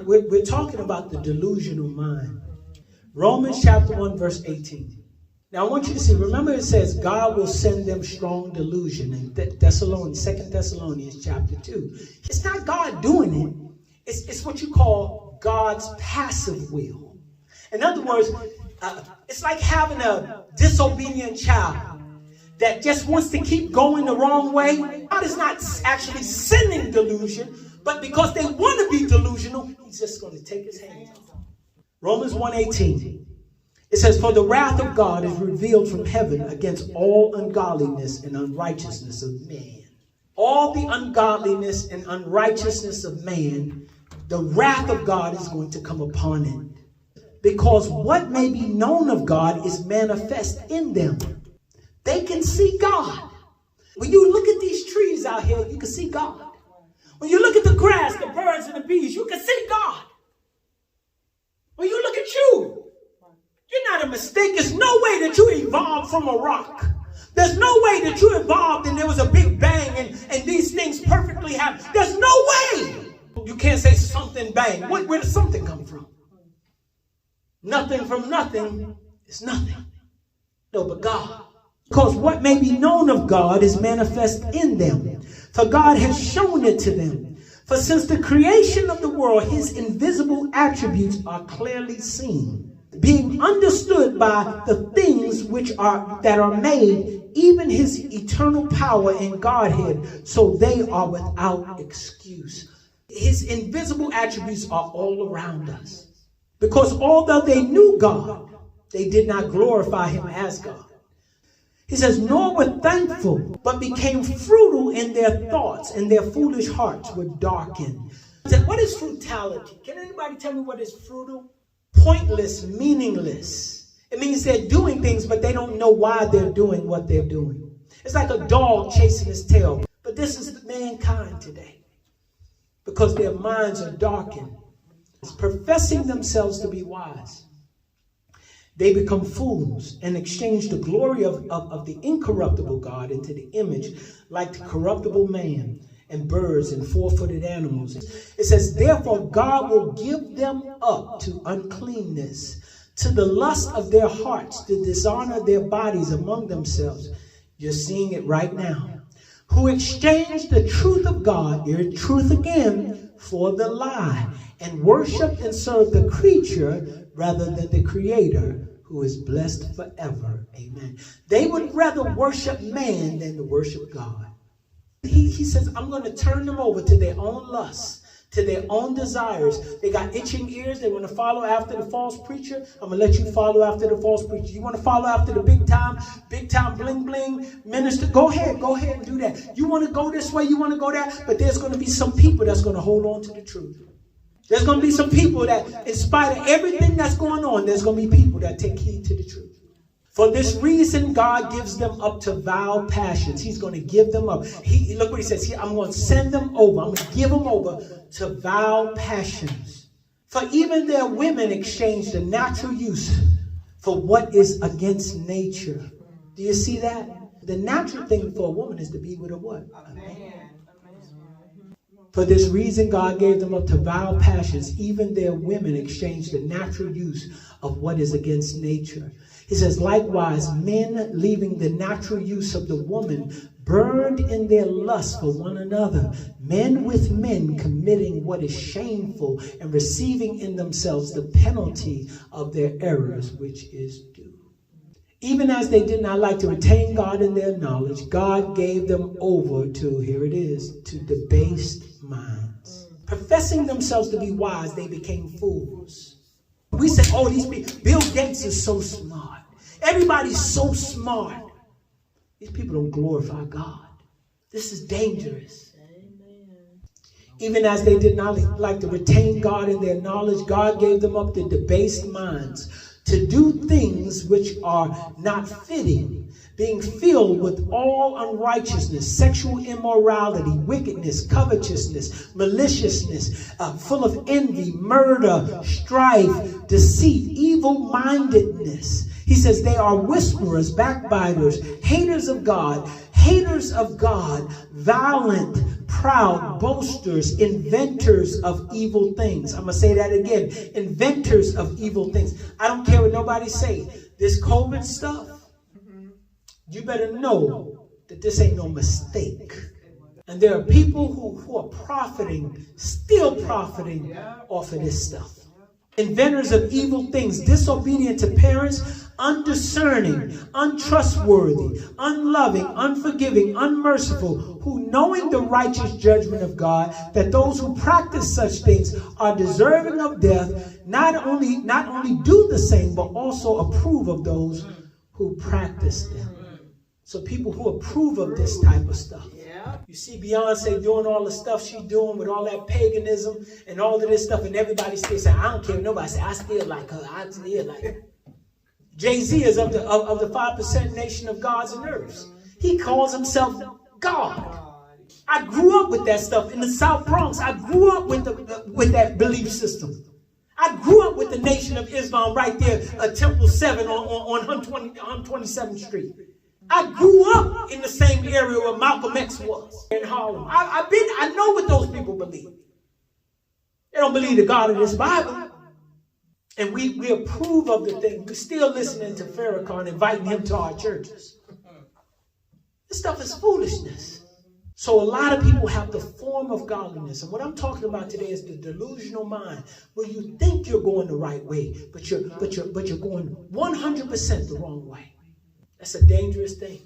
we're talking about the delusional mind. Romans chapter 1, verse 18. Now I want you to see, remember it says God will send them strong delusion in 2 Thessalonians chapter 2. It's not God doing it. It's what you call God's passive will. In other words, it's like having a disobedient child that just wants to keep going the wrong way. God is not actually sending delusion, but because they want to be delusional, he's just going to take his hands off. Romans 1:18. It says, for the wrath of God is revealed from heaven against all ungodliness and unrighteousness of man. All the ungodliness and unrighteousness of man, the wrath of God is going to come upon it. Because what may be known of God is manifest in them. They can see God. When you look at these trees out here, you can see God. When you look at the grass, the birds and the bees, you can see God. When you look at you, you're not a mistake. There's no way that you evolved from a rock. There's no way that you evolved and there was a big bang and these things perfectly happen. There's no way. You can't say something bang. Where does something come from? Nothing from nothing is nothing. No, but God. Because what may be known of God is manifest in them. For God has shown it to them. For since the creation of the world, his invisible attributes are clearly seen, being understood by the things that are made, even his eternal power and Godhead, so they are without excuse. His invisible attributes are all around us. Because although they knew God, they did not glorify him as God. He says, nor were thankful, but became futile in their thoughts, and their foolish hearts were darkened. I said, what is frugality? Can anybody tell me what is futile? Pointless, meaningless. It means they're doing things, but they don't know why they're doing what they're doing. It's like a dog chasing his tail. But this is mankind today, because their minds are darkened. It's professing themselves to be wise. They become fools and exchange the glory of the incorruptible God into the image like the corruptible man and birds and four-footed animals. It says, therefore God will give them up to uncleanness, to the lust of their hearts, to dishonor their bodies among themselves. You're seeing it right now. Who exchanged the truth of God, your truth again, for the lie, and worship and serve the creature rather than the Creator, who is blessed forever. Amen. They would rather worship man than to worship God. He says, I'm going to turn them over to their own lusts, to their own desires. They got itching ears. They want to follow after the false preacher. I'm going to let you follow after the false preacher. You want to follow after the big time bling bling minister? Go ahead and do that. You want to go this way, you want to go that, but there's going to be some people that's going to hold on to the truth. There's going to be some people that, in spite of everything that's going on, there's going to be people that take heed to the truth. For this reason, God gives them up to vile passions. He's going to give them up. Look what he says here. I'm going to send them over. I'm going to give them over to vile passions. For even their women exchange the natural use for what is against nature. Do you see that? The natural thing for a woman is to be with a what? A man. For this reason, God gave them up to vile passions. Even their women exchanged the natural use of what is against nature. He says, likewise, men leaving the natural use of the woman burned in their lust for one another, men with men committing what is shameful and receiving in themselves the penalty of their errors, which is due. Even as they did not like to retain God in their knowledge, God gave them over to, here it is, to debased minds. Professing themselves to be wise, they became fools. We say, oh, these people, Bill Gates is so smart. Everybody's so smart. These people don't glorify God. This is dangerous. Amen. Even as they did not like to retain God in their knowledge, God gave them up to debased minds to do things which are not fitting, being filled with all unrighteousness, sexual immorality, wickedness, covetousness, maliciousness, full of envy, murder, strife, deceit, evil-mindedness. He says they are whisperers, backbiters, haters of God, violent, proud, boasters, inventors of evil things. I'm going to say that again. Inventors of evil things. I don't care what nobody say. This COVID stuff, you better know that this ain't no mistake. And there are people who are profiting, still profiting off of this stuff. Inventors of evil things, disobedient to parents, undiscerning, untrustworthy, unloving, unforgiving, unmerciful, who knowing the righteous judgment of God, that those who practice such things are deserving of death, not only do the same, but also approve of those who practice them. So people who approve of this type of stuff. You see Beyonce doing all the stuff she's doing with all that paganism and all of this stuff, and everybody still saying, I don't care what nobody say, I still like her, I still like her. Jay-Z is of the 5% nation of gods and earths. He calls himself God. I grew up with that stuff in the South Bronx. I grew up with that belief system. I grew up with the Nation of Islam right there at Temple 7 on 127th Street. I grew up in the same area where Malcolm X was in Harlem. I know what those people believe. They don't believe the God of this Bible. And we approve of the thing. We're still listening to Farrakhan, inviting him to our churches. This stuff is foolishness. So a lot of people have the form of godliness. And what I'm talking about today is the delusional mind, where you think you're going the right way, but you're going 100% the wrong way. That's a dangerous thing.